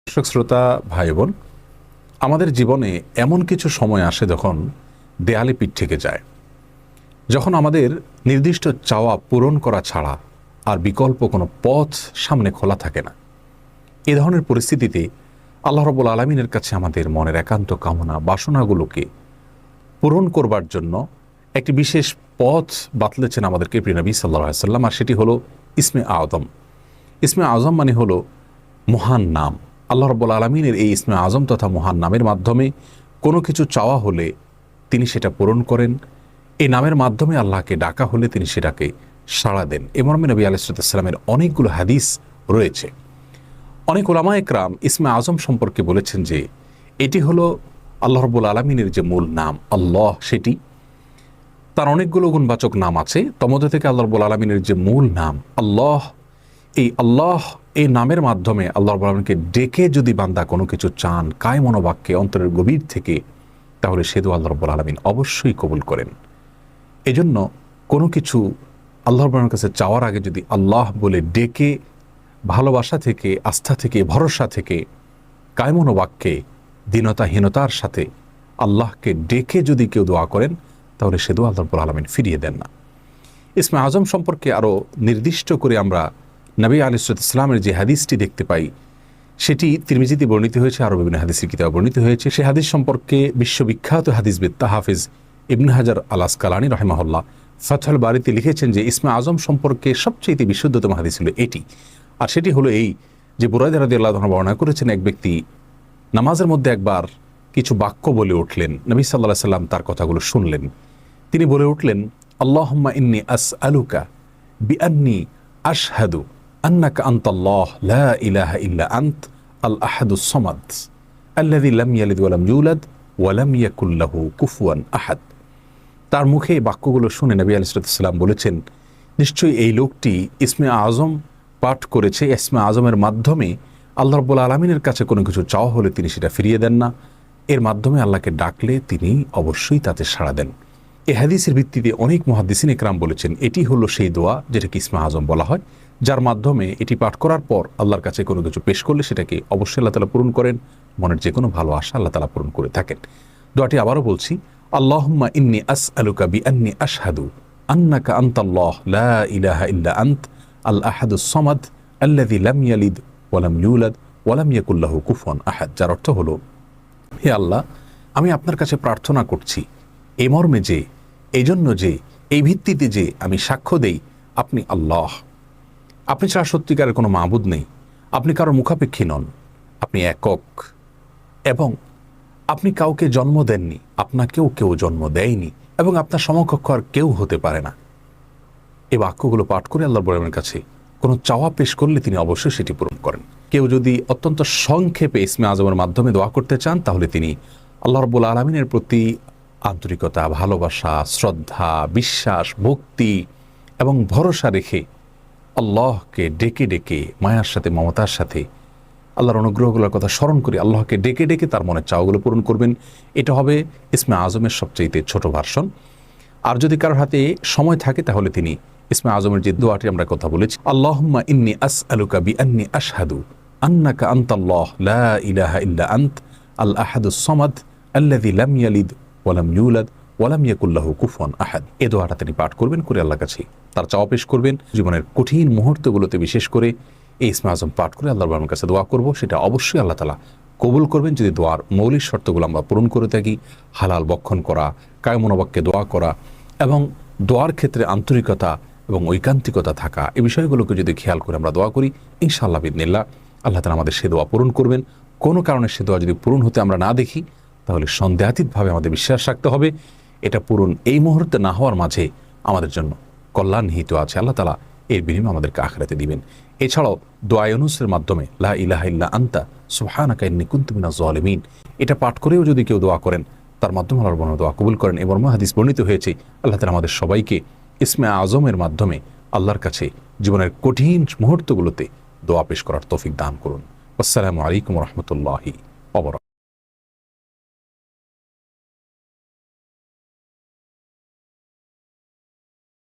দর্শক শ্রোতা ভাই বোন, আমাদের জীবনে এমন কিছু সময় আসে যখন দেয়ালে পিঠ থেকে যায়, যখন আমাদের নির্দিষ্ট চাওয়া পূরণ করা ছাড়া আর বিকল্প কোনো পথ সামনে খোলা থাকে না। এ ধরনের পরিস্থিতিতে আল্লাহ রাব্বুল আলামিনের কাছে আমাদের মনের একান্ত কামনা বাসনাগুলোকে পূরণ করবার জন্য একটি বিশেষ পথ বাতলেছেন আমাদেরকে প্রিয় নবী সাল্লাল্লাহু আলাইহি ওয়াসাল্লাম, আর সেটি হলো ইসমে আযম। ইসমে আযম মানে হলো মহান নাম। আল্লাহ রাব্বুল আলামিনের এই ইসমে আযম তথা মহান নামের মাধ্যমে কোনো কিছু চাওয়া হলে তিনি সেটা পূরণ করেন। এই নামের মাধ্যমে আল্লাহকে ডাকা হলে তিনি সেটাকে সাড়া দেন। এ মর্মে নবী আলাইহিস সালামের অনেকগুলো হাদিস রয়েছে। অনেক উলামা একরাম ইসমে আযম সম্পর্কে বলেছেন যে এটি হলো আল্লাহ রাব্বুল আলামিনের যে মূল নাম আল্লাহ, সেটি তার অনেকগুলো গুণবাচক নাম আছে। তমধ্যে থেকে আল্লাহ রাব্বুল আলামিনের যে মূল নাম আল্লাহ, এই আল্লাহ এই নামের মাধ্যমে আল্লাহ রাব্বুল আলামিনকে ডেকে যদি বান্দা কোনো কিছু চান কায় মনোবাক্যে অন্তরের গভীর থেকে, তাহলে সে দোয়া আল্লাহ রাব্বুল আলামিন অবশ্যই কবুল করেন। এজন্য কোনো কিছু আল্লাহ রাব্বুল আলামিনের কাছে চাওয়ার আগে যদি আল্লাহ বলে ডেকে ভালোবাসা থেকে, আস্থা থেকে, ভরসা থেকে, কায় মনোবাক্যে দীনতাহীনতার সাথে আল্লাহকে ডেকে যদি কেউ দোয়া করেন, তাহলে সে দোয়া আল্লাহ রাব্বুল আলামিন ফিরিয়ে দেন না। ইসমে আযম সম্পর্কে আরও নির্দিষ্ট করে আমরা নবী আলাইহিস সালামের যে হাদিসটি দেখতে পাই, সেটি তিরমিজিতে বর্ণিত হয়েছে, আরও বিভিন্ন হাদিসের কিতাবে বর্ণিত হয়েছে। সেই হাদিস সম্পর্কে বিশ্ববিখ্যাত হাদিসবিদ হাফিজ ইবনে হাজার আল আসকালানী রাহিমাহুল্লাহ ফাতহুল বারীতে লিখেছেন যে ইসমে আযম সম্পর্কে সবচেয়ে বিশুদ্ধতম হাদিস হলো এটি। আর সেটি হলো এই যে বুরায়দা রাদিয়াল্লাহু আনহু বর্ণনা করেছেন, এক ব্যক্তি নামাজের মধ্যে একবার কিছু বাক্য বলে উঠলেন। নবী সাল্লাল্লাহু আলাইহি সাল্লাম তার কথাগুলো শুনলেন। তিনি বলে উঠলেন, আল্লাহুম্মা ইন্নী আসআলুকা বিআন্নী আশহাদু আন্নাকা আনতাল্লাহ লা ইলাহা ইল্লা আনত আল আহাদুস সামাদ আল্লাযী লাম ইয়ালিদ ওয়া লাম ইউলাদ ওয়া লাম ইয়াকুল লাহু কুফুয়ান আহাদ। তার মুখে এই বাক্যগুলো শুনে নবী আলাইহিস সালাম বলেছেন, নিশ্চয়ই এই লোকটি ইসমে আযম পাঠ করেছে। ইসমে আযমের মাধ্যমে আল্লাহ রাব্বুল আলামিনের কাছে কোনো কিছু চাওয়া হলে তিনি সেটা ফিরিয়ে দেন না। এর মাধ্যমে আল্লাহকে ডাকলে তিনি অবশ্যই তাতে সাড়া দেন। এই হাদিসের ভিত্তিতে অনেক মুহাদ্দিসিন ইকরাম বলেছেন এটি হলো সেই দোয়া যেটাকে ইসমে আযম বলা হয়, যার মাধ্যমে এটি পাঠ করার পর আল্লাহর কাছে কোনো কিছু পেশ করলে সেটাকে অবশ্যই আল্লাহ তাআলা পূরণ করেন। মনের যে কোনো ভালো আশা আল্লাহ তাআলা পূরণ করে থাকেন। দোয়াটি আবারও বলছি, আল্লাহুম্মা ইন্নী আসআলুকা বিআন্নী আশহাদু আন্নাকা আনতাল্লাহ লা ইলাহা ইল্লা আনত আল আহাদুস সামাদ আল্লাযী লাম ইয়ালিদ ওয়া লাম ইউলাদ ওয়া লাম ইয়াকুল লাহু কুফুয়ান আহাদ। যার অর্থ হলো, হে আল্লাহ, আমি আপনার কাছে প্রার্থনা করছি এই মর্মে যে, এই জন্য যে, এই ভিত্তিতে যে আমি সাক্ষ্য দেই আপনি আল্লাহ, আপনি ছাড়া সত্যিকারের কোনো মাবুদ নেই, আপনি কারো মুখাপেক্ষী নন, আপনি একক, এবং আপনি কাউকে জন্ম দেননি, আপনাকেও কেউ জন্ম দেয়নি, এবং আপনার সমকক্ষ আর কেউ হতে পারে না। এই বাক্যগুলো পাঠ করে আল্লাহর বড়ের কাছে কোনো চাওয়া পেশ করলে তিনি অবশ্যই সেটি পূরণ করেন। কেউ যদি অত্যন্ত সংক্ষেপে ইসমে আযমের মাধ্যমে দোয়া করতে চান, তাহলে তিনি আল্লাহ রাব্বুল আলামিনের প্রতি আন্তরিকতা, ভালোবাসা, শ্রদ্ধা, বিশ্বাস, ভক্তি এবং ভরসা রেখে আল্লাহকে ডেকে ডেকে মায়ার সাথে, মমতার সাথে আল্লাহর অনুগ্রহগুলোর কথা স্মরণ করে আল্লাহকে ডেকে ডেকে তার মনের চাওয়াগুলো পূরণ করবেন। এটা হবে ইসমে আযমের সবচেয়ে ছোট ভার্সন। আর যদি কারোর হাতে সময় থাকে, তাহলে তিনি ইসমে আযমের যে দোয়াটি আমরা কথা বলেছি, আল্লাহুম্মা ইন্নী আসআলুকা বিআন্নী আশহাদু আন্নাকা আনতাল্লাহ লা ইলাহা ইল্লা আনত আল আহাদুস সামাদ আল্লাযী লাম ইয়ালিদ ওয়া লাম ইউলাদ ওয়া লাম ইয়াকুল লাহু কুফুয়ান আহাদ। এই দোয়াটা তিনি পাঠ করবেন, করে আল্লাহর কাছে তার চাওয়া পেশ করবেন। জীবনের কঠিন মুহূর্তগুলোতে বিশেষ করে এই ইসমে আযম পাঠ করে আল্লাহর বাবার কাছে দোয়া করব, সেটা অবশ্যই আল্লাহ তাআলা কবুল করবেন যদি দোয়ার মৌলিক শর্তগুলো আমরা পূরণ করে থাকি। হালাল বক্ষণ করা, কায় মনোবাক্যে দোয়া করা এবং দোয়ার ক্ষেত্রে আন্তরিকতা এবং ঐকান্তিকতা থাকা, এই বিষয়গুলোকে যদি খেয়াল করে আমরা দোয়া করি, ইনশাআল্লাহ বিইذনিল্লাহ আল্লাহ তাআলা আমাদের সে দোয়া পূরণ করবেন। কোনো কারণে সে দোয়া যদি পূরণ হতে আমরা না দেখি, তাহলে সন্দেহাতীতভাবে আমাদের বিশ্বাস রাখতে হবে এটা পূরণ এই মুহূর্তে না হওয়ার মাঝে আমাদের জন্য কল্যাণ নিহিত আছে। আল্লাহ তাআলা এর বিনিময়ে আমাদেরকে আখিরাতে দিবেন। এছাড়াও দোয়া ইউনূসের মাধ্যমে লা ইলাহা ইল্লা আনতা সুবহানাকা ইন্নী কুনতু মিনাজ জালিমিন, এটা পাঠ করেও যদি কেউ দোয়া করেন, তার মাধ্যমে আল্লাহর বর্ণনা দোয়া কবুল করেন। এবং হাদিস বর্ণিত হয়েছে, আল্লাহ তাআলা আমাদের সবাইকে ইসমে আযমের মাধ্যমে আল্লাহর কাছে জীবনের কঠিন মুহূর্তগুলোতে দোয়া পেশ করার তৌফিক দান করুন। আসসালামু আলাইকুম ওয়া রাহমাতুল্লাহি